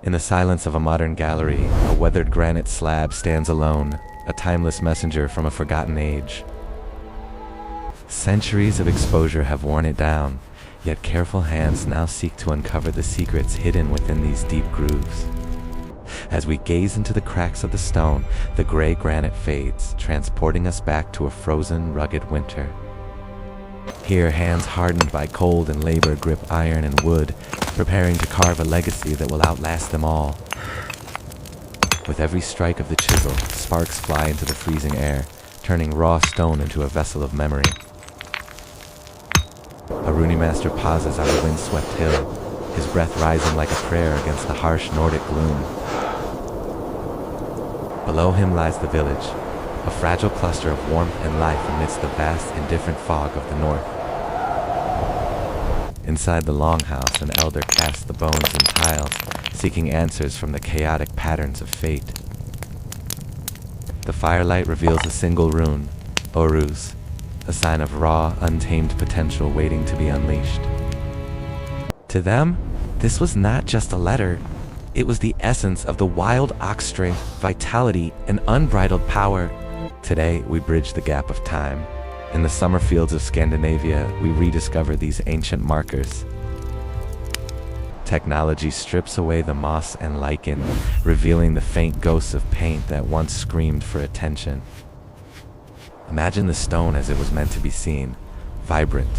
In the silence of a modern gallery, a weathered granite slab stands alone, a timeless messenger from a forgotten age. Centuries of exposure have worn it down, yet careful hands now seek to uncover the secrets hidden within these deep grooves. As we gaze into the cracks of the stone, the gray granite fades, transporting us back to a frozen, rugged winter. Here, hands hardened by cold and labor grip iron and wood, preparing to carve a legacy that will outlast them all. With every strike of the chisel, sparks fly into the freezing air, turning raw stone into a vessel of memory. A Runemaster pauses on a windswept hill, his breath rising like a prayer against the harsh Nordic gloom. Below him lies the village, a fragile cluster of warmth and life amidst the vast, indifferent fog of the north. Inside the longhouse, an elder casts the bones and tiles, seeking answers from the chaotic patterns of fate. The firelight reveals a single rune, Oruz, a sign of raw, untamed potential waiting to be unleashed. To them, this was not just a letter. It was the essence of the wild ox strength, vitality, and unbridled power. Today, we bridge the gap of time. In the summer fields of Scandinavia, we rediscover these ancient markers. Technology strips away the moss and lichen, revealing the faint ghosts of paint that once screamed for attention. Imagine the stone as it was meant to be seen, vibrant,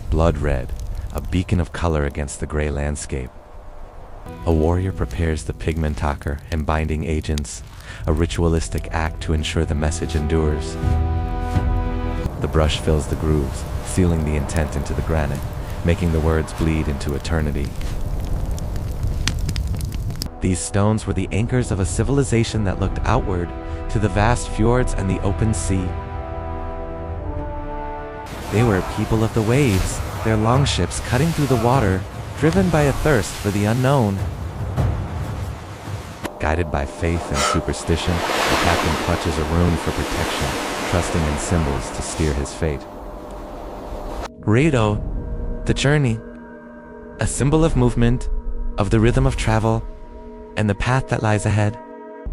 blood red, a beacon of color against the gray landscape. A warrior prepares the pigment talker and binding agents, a ritualistic act to ensure the message endures. The brush fills the grooves, sealing the intent into the granite, making the words bleed into eternity. These stones were the anchors of a civilization that looked outward to the vast fjords and the open sea. They were people of the waves, their longships cutting through the water, driven by a thirst for the unknown. Guided by faith and superstition, the captain clutches a rune for protection, trusting in symbols to steer his fate. Rado, the journey, a symbol of movement, of the rhythm of travel, and the path that lies ahead.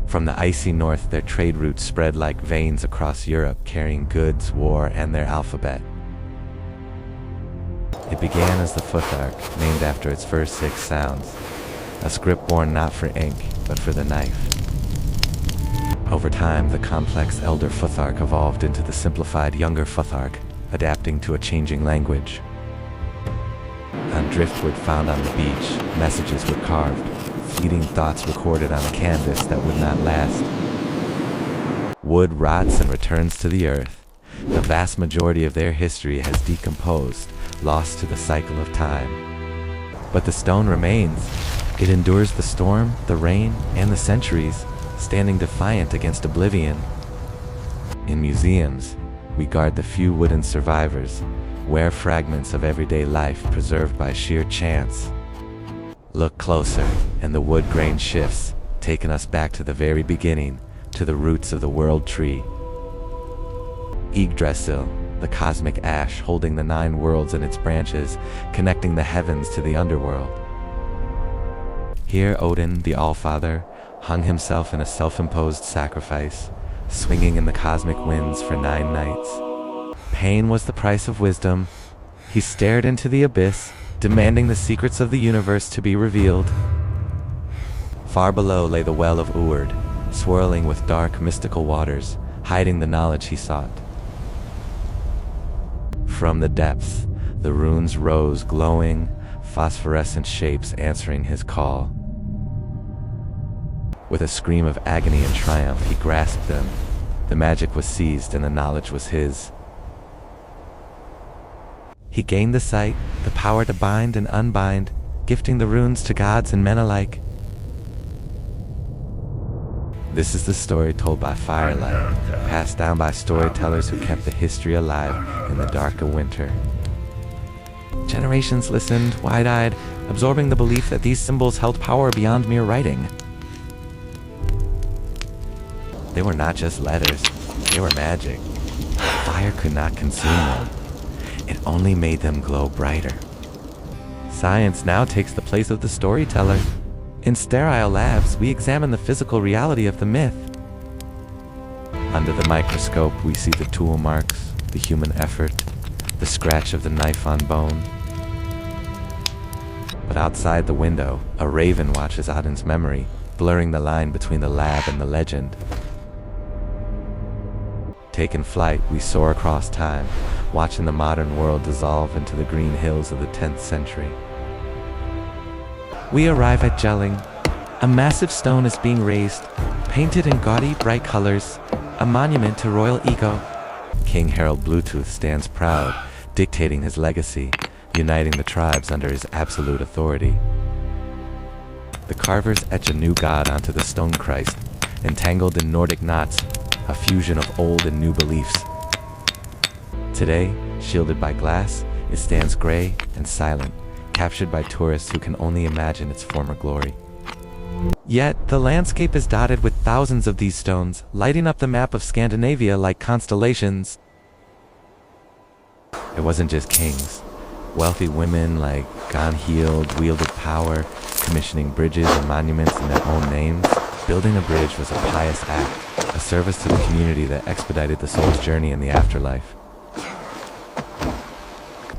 From the icy north, their trade routes spread like veins across Europe, carrying goods, war, and their alphabet. It began as the Futhark, named after its first 6 sounds, a script born not for ink, but for the knife. Over time, the complex Elder Futhark evolved into the simplified Younger Futhark, adapting to a changing language. On driftwood found on the beach, messages were carved, fleeting thoughts recorded on a canvas that would not last. Wood rots and returns to the earth. The vast majority of their history has decomposed, lost to the cycle of time. But the stone remains. It endures the storm, the rain, and the centuries, standing defiant against oblivion. In museums, we guard the few wooden survivors, rare fragments of everyday life preserved by sheer chance. Look closer, and the wood grain shifts, taking us back to the very beginning, to the roots of the world tree. Yggdrasil, the cosmic ash holding the 9 worlds in its branches, connecting the heavens to the underworld. Here Odin, the Allfather, hung himself in a self-imposed sacrifice, swinging in the cosmic winds for 9 nights. Pain was the price of wisdom. He stared into the abyss, demanding the secrets of the universe to be revealed. Far below lay the well of Uward, swirling with dark, mystical waters, hiding the knowledge he sought. From the depths, the runes rose, glowing, phosphorescent shapes answering his call. With a scream of agony and triumph, he grasped them. The magic was seized and the knowledge was his. He gained the sight, the power to bind and unbind, gifting the runes to gods and men alike. This is the story told by firelight, passed down by storytellers who kept the history alive in the dark of winter. Generations listened, wide-eyed, absorbing the belief that these symbols held power beyond mere writing. They were not just letters, they were magic. Fire could not consume them. It only made them glow brighter. Science now takes the place of the storyteller. In sterile labs, we examine the physical reality of the myth. Under the microscope, we see the tool marks, the human effort, the scratch of the knife on bone. But outside the window, a raven watches Odin's memory, blurring the line between the lab and the legend. Taking flight, we soar across time, watching the modern world dissolve into the green hills of the 10th century. We arrive at Jelling. A massive stone is being raised, painted in gaudy, bright colors, a monument to royal ego. King Harald Bluetooth stands proud, dictating his legacy, uniting the tribes under his absolute authority. The carvers etch a new god onto the stone Christ, entangled in Nordic knots, a fusion of old and new beliefs. Today, shielded by glass, it stands gray and silent, captured by tourists who can only imagine its former glory. Yet, the landscape is dotted with thousands of these stones, lighting up the map of Scandinavia like constellations. It wasn't just kings. Wealthy women like Gunhild wielded power, commissioning bridges and monuments in their own names. Building a bridge was a pious act, a service to the community that expedited the soul's journey in the afterlife.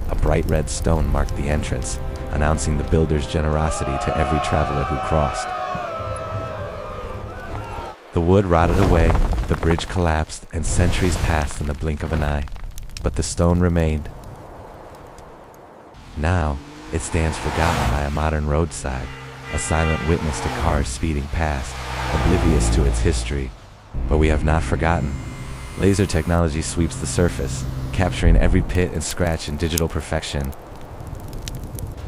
A bright red stone marked the entrance, announcing the builder's generosity to every traveler who crossed. The wood rotted away, the bridge collapsed, and centuries passed in the blink of an eye. But the stone remained. Now, it stands forgotten by a modern roadside, a silent witness to cars speeding past, oblivious to its history. But we have not forgotten. Laser technology sweeps the surface, capturing every pit and scratch in digital perfection.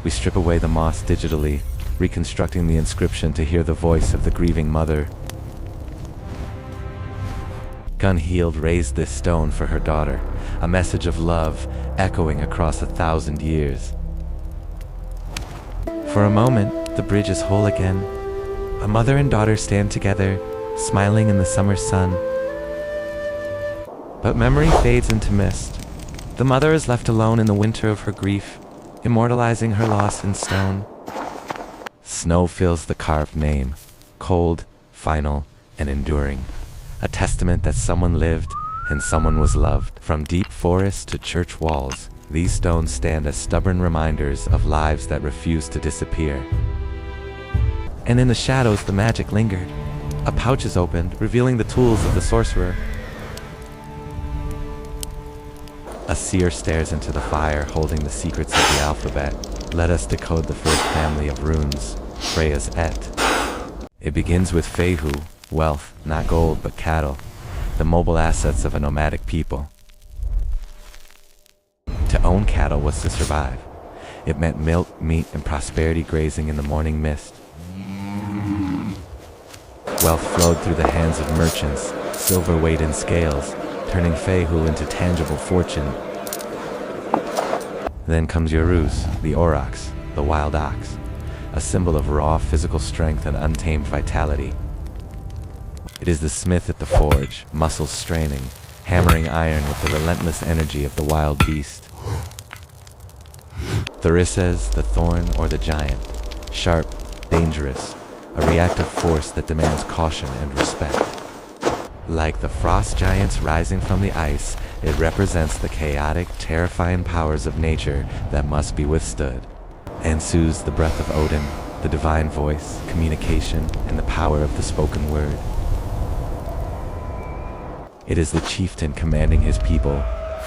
We strip away the moss digitally, reconstructing the inscription to hear the voice of the grieving mother. Gunhild raised this stone for her daughter, a message of love echoing across 1,000 years. For a moment, the bridge is whole again. A mother and daughter stand together, smiling in the summer sun. But memory fades into mist. The mother is left alone in the winter of her grief, immortalizing her loss in stone. Snow fills the carved name, cold, final, and enduring. A testament that someone lived and someone was loved. From deep forests to church walls, these stones stand as stubborn reminders of lives that refuse to disappear. And in the shadows, the magic lingered. A pouch is opened, revealing the tools of the sorcerer. A seer stares into the fire, holding the secrets of the alphabet. Let us decode the first family of runes, Freya's Et. It begins with Fehu, wealth, not gold but cattle, the mobile assets of a nomadic people. To own cattle was to survive. It meant milk, meat, and prosperity grazing in the morning mist. Wealth flowed through the hands of merchants, silver weighed in scales, turning Fehu into tangible fortune. Then comes Yoruz, the aurochs, the wild ox, a symbol of raw physical strength and untamed vitality. It is the smith at the forge, muscles straining, hammering iron with the relentless energy of the wild beast. Therises, the thorn or the giant, sharp, dangerous, a reactive force that demands caution and respect. Like the frost giants rising from the ice, it represents the chaotic, terrifying powers of nature that must be withstood. Ansuz, the breath of Odin, the divine voice, communication, and the power of the spoken word. It is the chieftain commanding his people,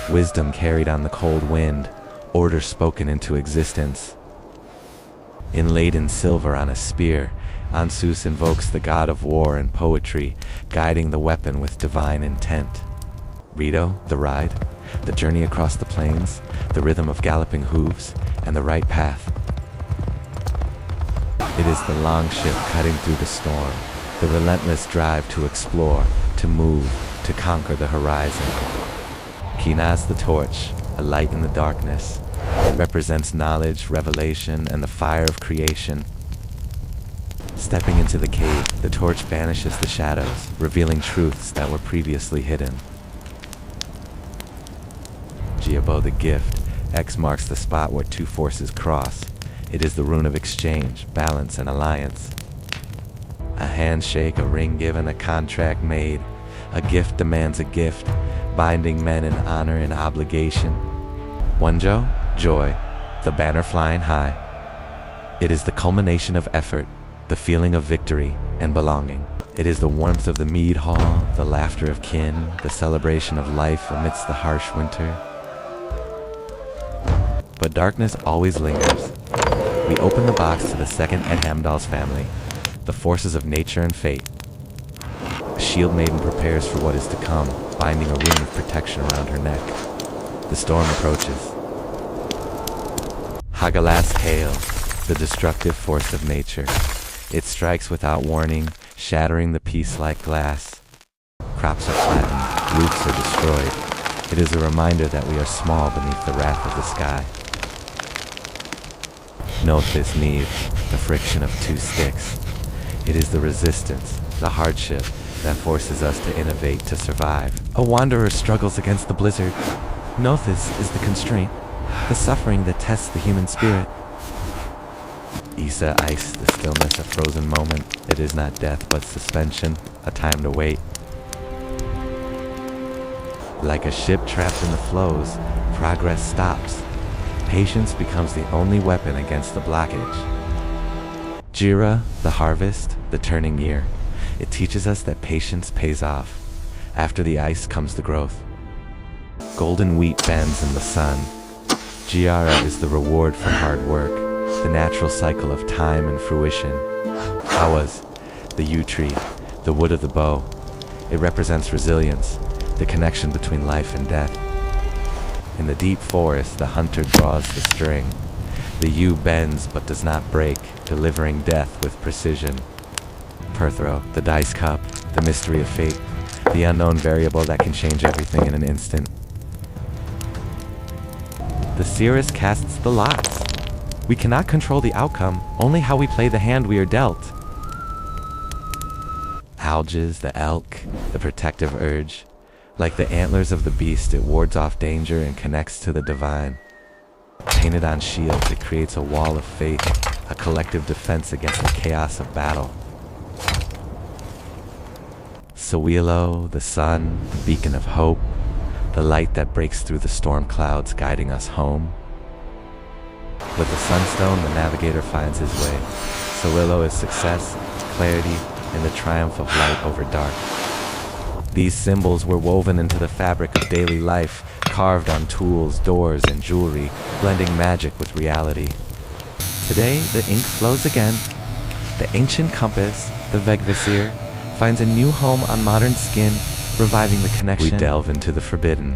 wisdom carried on the cold wind, order spoken into existence. Inlaid in silver on a spear, Ansuz invokes the god of war and poetry, guiding the weapon with divine intent. Rito, the ride, the journey across the plains, the rhythm of galloping hooves, and the right path. It is the long ship cutting through the storm, the relentless drive to explore, to move, to conquer the horizon. Kinaz the torch, a light in the darkness. It represents knowledge, revelation, and the fire of creation. Stepping into the cave, the torch banishes the shadows, revealing truths that were previously hidden. Giabo the gift, X marks the spot where two forces cross. It is the rune of exchange, balance, and alliance. A handshake, a ring given, a contract made. A gift demands a gift, binding men in honor and obligation. Wonjo, joy, the banner flying high. It is the culmination of effort, the feeling of victory and belonging. It is the warmth of the mead hall, the laughter of kin, the celebration of life amidst the harsh winter. But darkness always lingers. We open the box to the second at Hamdall's family, the forces of nature and fate. A shield maiden prepares for what is to come, binding a ring of protection around her neck. The storm approaches. Hagalas hail, the destructive force of nature. It strikes without warning, shattering the peace like glass. Crops are flattened, roofs are destroyed. It is a reminder that we are small beneath the wrath of the sky. Note this need, the friction of two sticks. It is the resistance, the hardship, that forces us to innovate to survive. A wanderer struggles against the blizzard. Nothis is the constraint, the suffering that tests the human spirit. Isa ice, the stillness, a frozen moment. It is not death, but suspension, a time to wait. Like a ship trapped in the flows, progress stops. Patience becomes the only weapon against the blockage. Jira, the harvest, the turning year. It teaches us that patience pays off. After the ice comes the growth. Golden wheat bends in the sun. Giara is the reward for hard work, the natural cycle of time and fruition. Awas, the yew tree, the wood of the bow. It represents resilience, the connection between life and death. In the deep forest, the hunter draws the string. The yew bends but does not break, delivering death with precision. Perthro, the dice cup, the mystery of fate, the unknown variable that can change everything in an instant. The seeress casts the lots. We cannot control the outcome, only how we play the hand we are dealt. Alges, the elk, the protective urge. Like the antlers of the beast, it wards off danger and connects to the divine. Painted on shields, it creates a wall of faith, a collective defense against the chaos of battle. Sawilo, the sun, the beacon of hope, the light that breaks through the storm clouds guiding us home. With the sunstone, the navigator finds his way. Sawilo is success, clarity, and the triumph of light over dark. These symbols were woven into the fabric of daily life, carved on tools, doors, and jewelry, blending magic with reality. Today, the ink flows again. The ancient compass, the Vegvisir, finds a new home on modern skin, reviving the connection. We delve into the forbidden,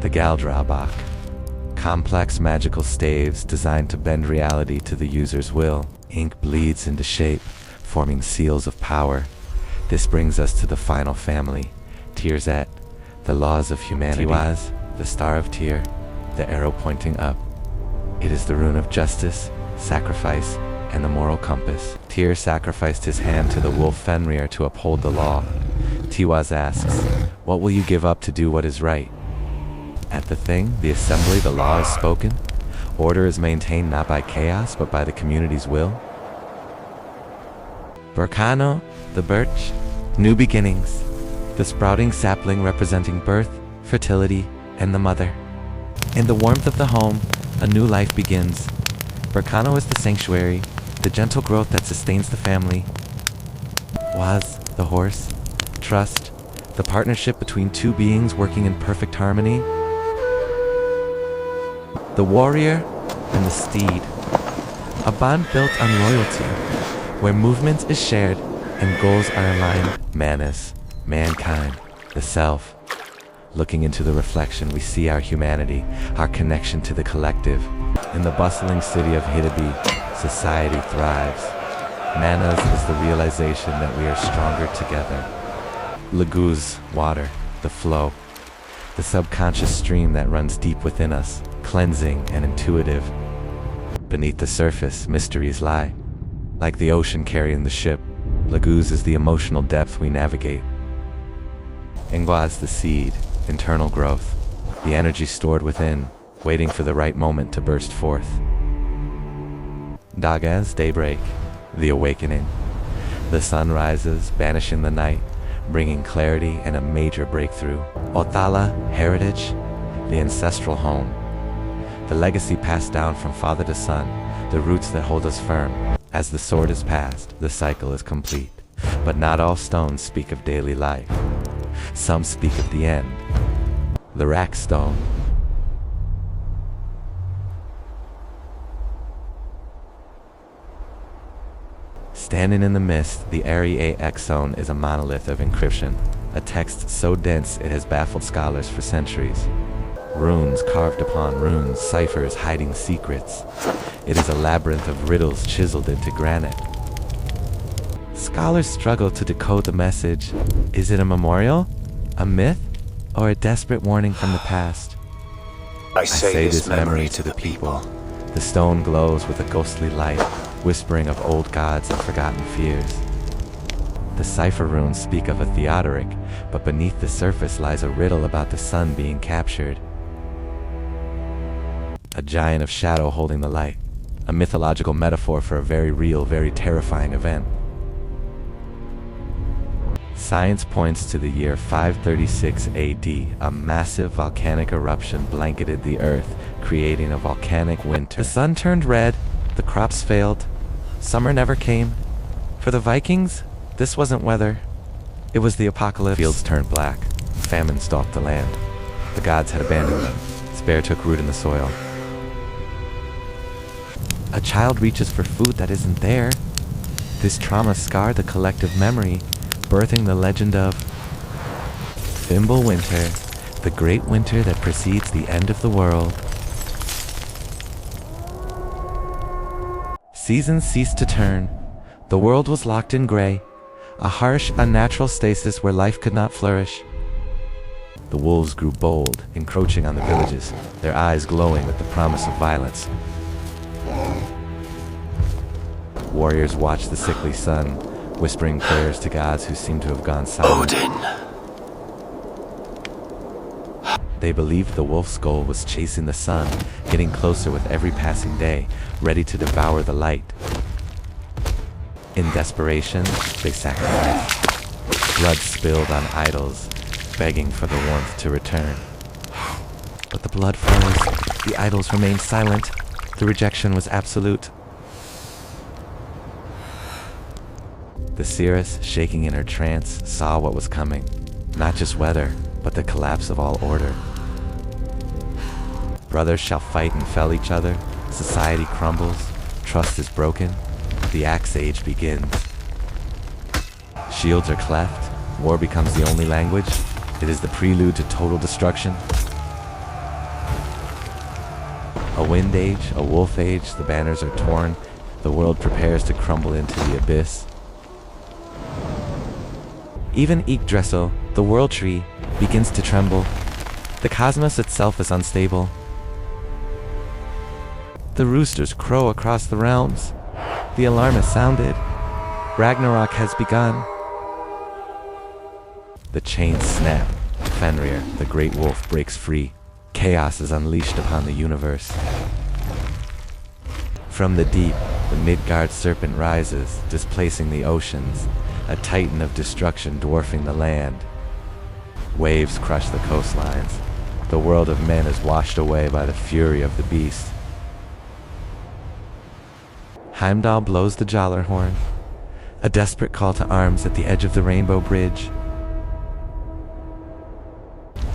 the Galdrabach. Complex magical staves designed to bend reality to the user's will. Ink bleeds into shape, forming seals of power. This brings us to the final family, Tirzet, the laws of humanity. Tiwaz, the star of Tyr, the arrow pointing up. It is the rune of justice, sacrifice, and the moral compass. Tyr sacrificed his hand to the wolf Fenrir to uphold the law. Tiwaz asks, what will you give up to do what is right? At the thing, the assembly, the law is spoken. Order is maintained not by chaos, but by the community's will. Burkano, the birch, new beginnings. The sprouting sapling representing birth, fertility, and the mother. In the warmth of the home, a new life begins. Burkano is the sanctuary, the gentle growth that sustains the family. Waz, the horse, trust, the partnership between two beings working in perfect harmony. The warrior and the steed, a bond built on loyalty, where movement is shared and goals are aligned. Manus, mankind, the self. Looking into the reflection, we see our humanity, our connection to the collective. In the bustling city of Hidabi, society thrives. Manas is the realization that we are stronger together. Laguz, water, the flow. The subconscious stream that runs deep within us, cleansing and intuitive. Beneath the surface, mysteries lie. Like the ocean carrying the ship, Laguz is the emotional depth we navigate. Ingwaz, the seed, internal growth, the energy stored within, waiting for the right moment to burst forth. Dagaz, daybreak, the awakening, The sun rises, banishing the night, bringing clarity and a major breakthrough. Othala, heritage, the ancestral home. The legacy passed down from father to son, the roots that hold us firm. As the sword is passed, the cycle is complete. But not all stones speak of daily life. Some speak of the end. The rack stone. Standing in the mist, the Ari Exone is a monolith of encryption, a text so dense it has baffled scholars for centuries. Runes carved upon runes, ciphers hiding secrets. It is a labyrinth of riddles chiseled into granite. Scholars struggle to decode the message. Is it a memorial, a myth, or a desperate warning from the past? I say this memory to the people. The stone glows with a ghostly light, whispering of old gods and forgotten fears. The cipher runes speak of a Theodoric, but beneath the surface lies a riddle about the sun being captured. A giant of shadow holding the light, a mythological metaphor for a very real, very terrifying event. Science points to the year 536 AD. A massive volcanic eruption blanketed the earth, creating a volcanic winter. The sun turned red, the crops failed, summer never came. For the Vikings, this wasn't weather. It was the apocalypse. Fields turned black. Famine stalked the land. The gods had abandoned them. Despair took root in the soil. A child reaches for food that isn't there. This trauma scarred the collective memory, birthing the legend of Thimble Winter, the great winter that precedes the end of the world. Seasons ceased to turn. The world was locked in gray, a harsh, unnatural stasis where life could not flourish. The wolves grew bold, encroaching on the villages, their eyes glowing with the promise of violence. Warriors watched the sickly sun, whispering prayers to gods who seemed to have gone silent. Odin! They believed the wolf's goal was chasing the sun, getting closer with every passing day, ready to devour the light. In desperation, they sacrificed. Blood spilled on idols, begging for the warmth to return. But the blood froze, the idols remained silent, the rejection was absolute. The seeress, shaking in her trance, saw what was coming. Not just weather, but the collapse of all order. Brothers shall fight and fell each other, society crumbles, trust is broken, the Axe Age begins. Shields are cleft, war becomes the only language, it is the prelude to total destruction. A wind age, a wolf age, the banners are torn, the world prepares to crumble into the abyss. Even Yggdrasil, the world tree, begins to tremble. The cosmos itself is unstable. The roosters crow across the realms. The alarm has sounded. Ragnarok has begun. The chains snap. Fenrir, the great wolf, breaks free. Chaos is unleashed upon the universe. From the deep, the Midgard serpent rises, displacing the oceans, a titan of destruction dwarfing the land. Waves crush the coastlines. The world of men is washed away by the fury of the beast. Heimdall blows the Jallarhorn, a desperate call to arms at the edge of the Rainbow Bridge.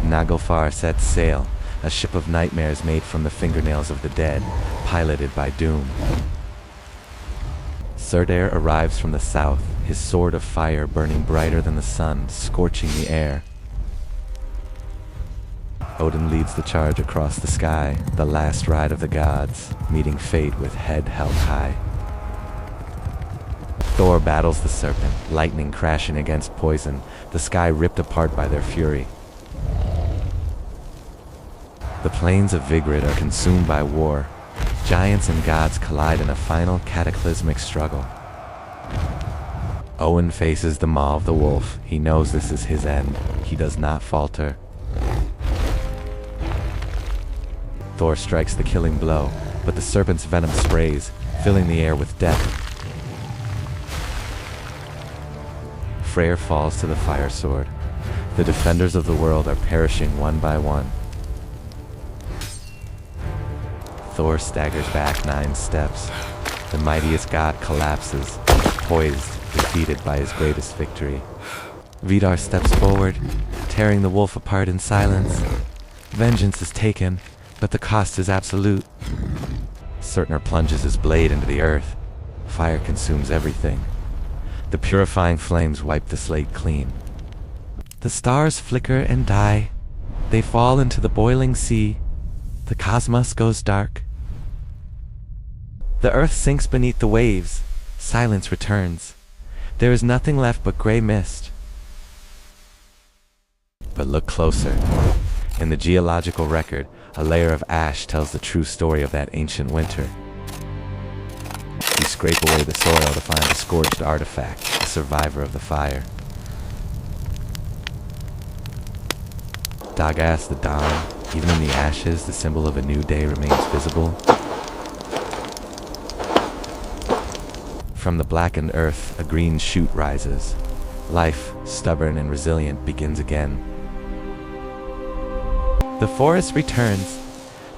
Naglfar sets sail, a ship of nightmares made from the fingernails of the dead, piloted by Doom. Surtur arrives from the south, his sword of fire burning brighter than the sun, scorching the air. Odin leads the charge across the sky, the last ride of the gods, meeting fate with head held high. Thor battles the serpent, lightning crashing against poison, the sky ripped apart by their fury. The plains of Vigrid are consumed by war. Giants and gods collide in a final cataclysmic struggle. Owen faces the maw of the wolf. He knows this is his end. He does not falter. Thor strikes the killing blow, but the serpent's venom sprays, filling the air with death. Freyr falls to the fire sword. The defenders of the world are perishing one by one. Thor staggers back 9 steps. The mightiest god collapses, poised, defeated by his greatest victory. Vidar steps forward, tearing the wolf apart in silence. Vengeance is taken, but the cost is absolute. Surtner plunges his blade into the earth. Fire consumes everything. The purifying flames wipe the slate clean. The stars flicker and die. They fall into the boiling sea. The cosmos goes dark. The earth sinks beneath the waves. Silence returns. There is nothing left but gray mist. But look closer. In the geological record, a layer of ash tells the true story of that ancient winter. You scrape away the soil to find a scorched artifact, a survivor of the fire. Dagast the dawn, even in the ashes, the symbol of a new day remains visible. From the blackened earth, a green shoot rises. Life, stubborn and resilient, begins again. The forest returns.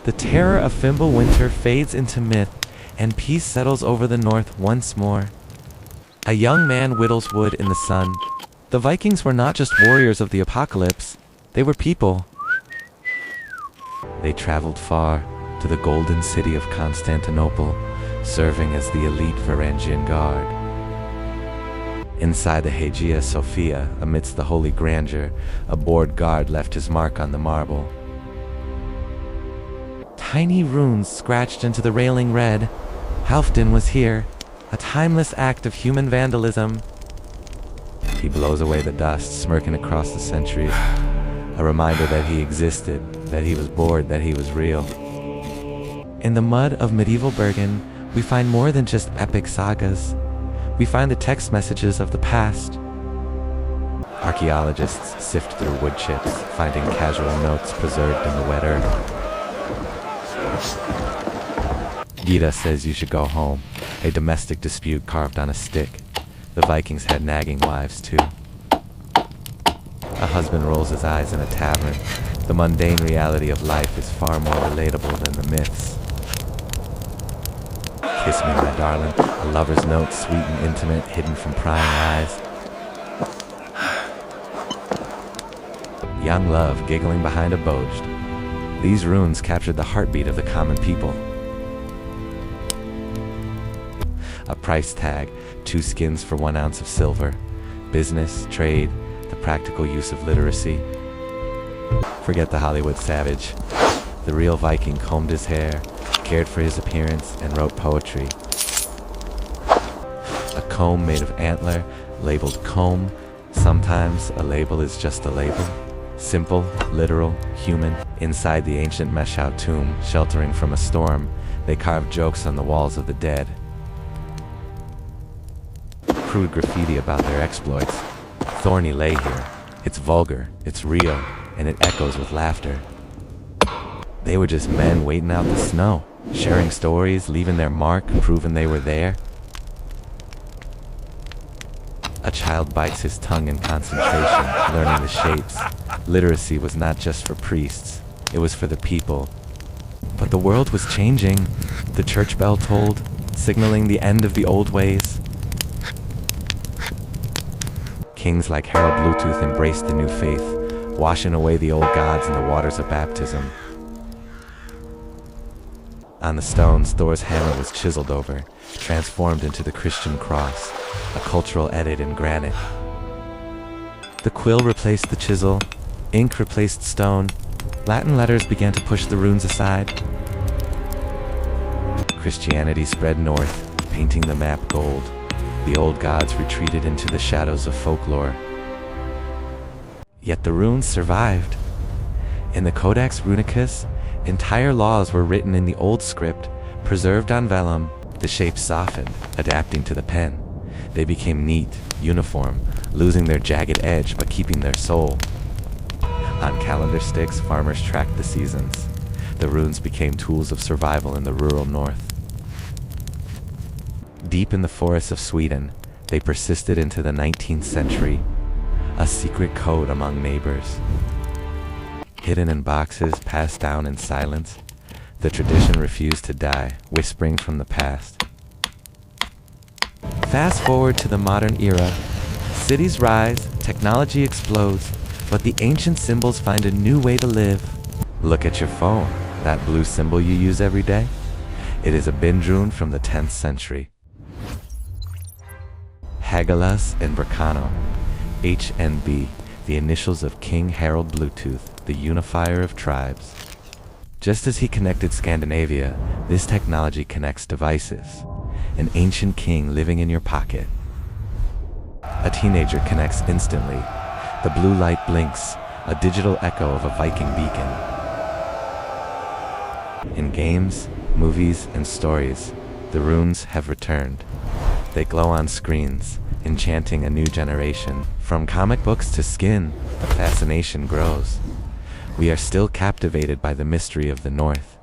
The terror of Fimble winter fades into myth, and peace settles over the north once more. A young man whittles wood in the sun. The Vikings were not just warriors of the apocalypse, they were people. They traveled far, to the golden city of Constantinople, serving as the elite Varangian guard. Inside the Hagia Sophia, amidst the holy grandeur, a bored guard left his mark on the marble. Tiny runes scratched into the railing read, Halfdan was here, a timeless act of human vandalism. He blows away the dust, smirking across the centuries, a reminder that he existed, that he was bored, that he was real. In the mud of medieval Bergen, we find more than just epic sagas. We find the text messages of the past. Archaeologists sift through wood chips, finding casual notes preserved in the wet earth. Gita says you should go home, a domestic dispute carved on a stick. The Vikings had nagging wives too. A husband rolls his eyes in a tavern. The mundane reality of life is far more relatable than the myths. Kiss me, my darling, a lover's note, sweet and intimate, hidden from prying eyes. Young love giggling behind a bojed. These runes captured the heartbeat of the common people. A price tag, 2 skins for 1 ounce of silver. Business, trade, the practical use of literacy. Forget the Hollywood savage. The real Viking combed his hair, cared for his appearance, and wrote poetry. A comb made of antler, labeled comb. Sometimes a label is just a label. Simple, literal, human. Inside the ancient Meshau tomb, sheltering from a storm, they carved jokes on the walls of the dead. Crude graffiti about their exploits. Thorny lay here. It's vulgar, it's real, and it echoes with laughter. They were just men waiting out the snow, sharing stories, leaving their mark, proving they were there. A child bites his tongue in concentration, learning the shapes. Literacy was not just for priests, it was for the people. But the world was changing. The church bell tolled, signaling the end of the old ways. Kings like Harald Bluetooth embraced the new faith, washing away the old gods in the waters of baptism. On the stones, Thor's hammer was chiseled over, transformed into the Christian cross, a cultural edit in granite. The quill replaced the chisel, ink replaced stone, Latin letters began to push the runes aside. Christianity spread north, painting the map gold. The old gods retreated into the shadows of folklore. Yet the runes survived. In the Codex Runicus, entire laws were written in the old script, preserved on vellum. The shapes softened, adapting to the pen. They became neat, uniform, losing their jagged edge but keeping their soul. On calendar sticks, farmers tracked the seasons. The runes became tools of survival in the rural north. Deep in the forests of Sweden, They persisted into the 19th century, a secret code among neighbors. Hidden in boxes passed down in silence, the tradition refused to die, whispering from the past. Fast forward to the modern era. Cities rise, technology explodes, but the ancient symbols find a new way to live. Look at your phone, that blue symbol you use every day. It is a binge rune from the 10th century. Hagalaz and Bracano, HNB, the initials of King Harald Bluetooth, the unifier of tribes. Just as he connected Scandinavia, this technology connects devices. An ancient king living in your pocket. A teenager connects instantly. The blue light blinks, a digital echo of a Viking beacon. In games, movies, and stories, the runes have returned. They glow on screens, enchanting a new generation. From comic books to skin, the fascination grows. We are still captivated by the mystery of the North.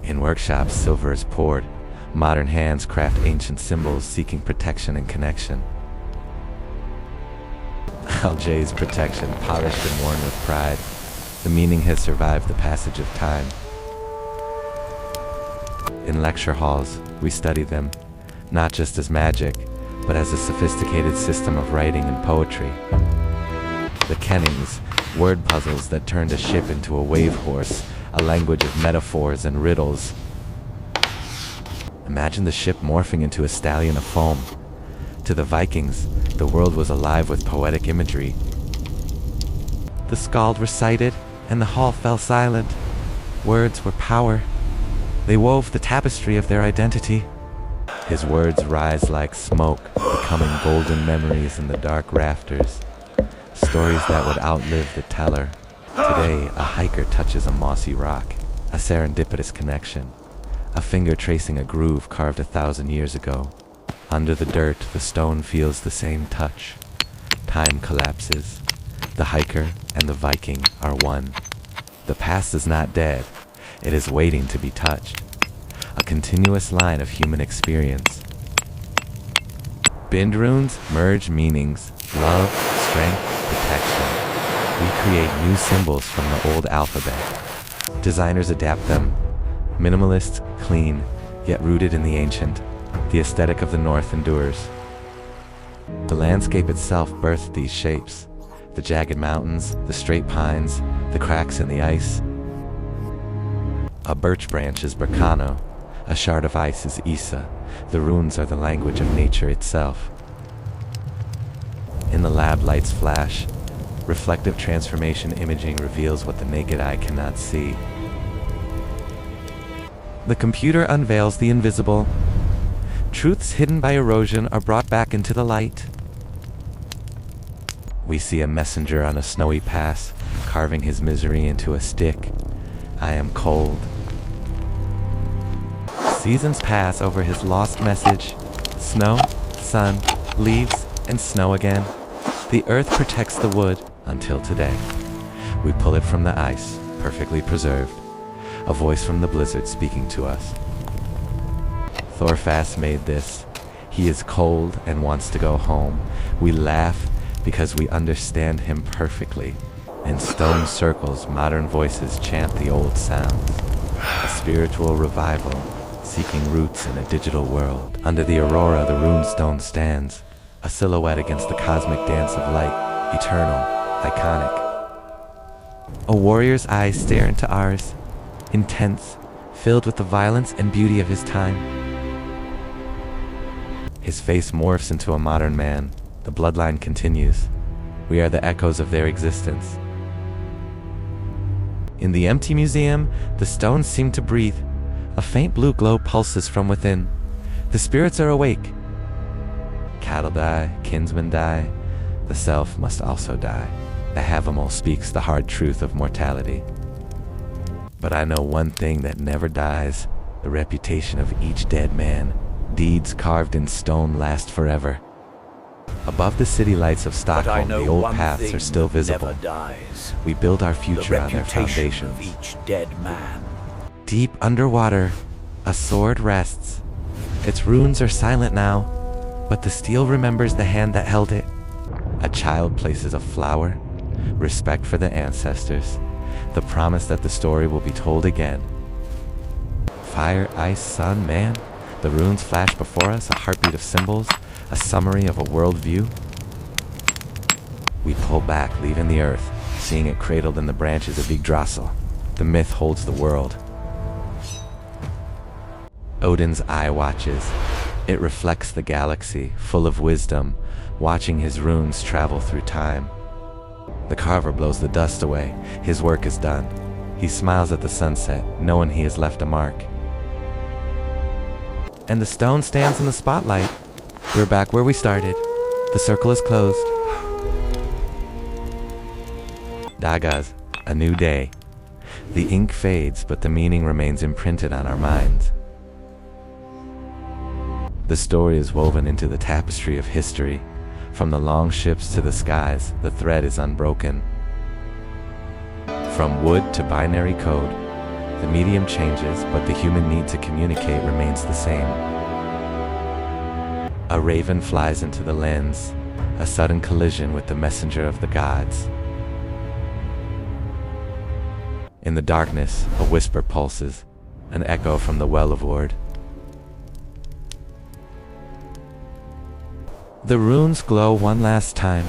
In workshops, silver is poured. Modern hands craft ancient symbols seeking protection and connection. Aljay's protection, polished and worn with pride. The meaning has survived the passage of time. In lecture halls, we study them, not just as magic, but as a sophisticated system of writing and poetry. The kennings, word puzzles that turned a ship into a wave horse, a language of metaphors and riddles. Imagine the ship morphing into a stallion of foam. To the Vikings, the world was alive with poetic imagery. The skald recited, and the hall fell silent. Words were power. They wove the tapestry of their identity. His words rise like smoke, becoming golden memories in the dark rafters. Stories that would outlive the teller. Today, a hiker touches a mossy rock, a serendipitous connection. A finger tracing a groove carved 1,000 years ago. Under the dirt, the stone feels the same touch. Time collapses. The hiker and the Viking are one. The past is not dead. It is waiting to be touched. A continuous line of human experience. Bind runes merge meanings, love, strength, protection. We create new symbols from the old alphabet. Designers adapt them. Minimalist, clean, yet rooted in the ancient. The aesthetic of the North endures. The landscape itself birthed these shapes. The jagged mountains, the straight pines, the cracks in the ice. A birch branch is Bracano. A shard of ice is Isa. The runes are the language of nature itself. In the lab, lights flash. Reflective transformation imaging reveals what the naked eye cannot see. The computer unveils the invisible. Truths hidden by erosion are brought back into the light. We see a messenger on a snowy pass, carving his misery into a stick. I am cold. Seasons pass over his lost message. Snow, sun, leaves, and snow again. The earth protects the wood until today. We pull it from the ice, perfectly preserved. A voice from the blizzard speaking to us. Thorfast made this. He is cold and wants to go home. We laugh because we understand him perfectly. In stone circles, modern voices chant the old sounds. A spiritual revival, seeking roots in a digital world. Under the aurora, the runestone stands, a silhouette against the cosmic dance of light, eternal, iconic. A warrior's eyes stare into ours, intense, filled with the violence and beauty of his time. His face morphs into a modern man. The bloodline continues. We are the echoes of their existence. In the empty museum, the stones seem to breathe. A faint blue glow pulses from within. The spirits are awake. Cattle die, kinsmen die. The self must also die. The Havamal speaks the hard truth of mortality. But I know one thing that never dies, the reputation of each dead man. Deeds carved in stone last forever. Above the city lights of Stockholm, the old paths are still visible. Dies. We build our future on their Reputation foundations. of each dead man. Deep underwater, a sword rests. Its runes are silent now. But the steel remembers the hand that held it. A child places a flower, respect for the ancestors, the promise that the story will be told again. Fire, ice, sun, man. The runes flash before us, a heartbeat of symbols, a summary of a worldview. We pull back, leaving the earth, seeing it cradled in the branches of Yggdrasil. The myth holds the world. Odin's eye watches. It reflects the galaxy, full of wisdom, watching his runes travel through time. The carver blows the dust away. His work is done. He smiles at the sunset, knowing he has left a mark. And the stone stands in the spotlight. We're back where we started. The circle is closed. Dagas, a new day. The ink fades, but the meaning remains imprinted on our minds. The story is woven into the tapestry of history. From the long ships to the skies, the thread is unbroken. From wood to binary code, the medium changes, but the human need to communicate remains the same. A raven flies into the lens, a sudden collision with the messenger of the gods. In the darkness, a whisper pulses, an echo from the well of Ord. The runes glow one last time,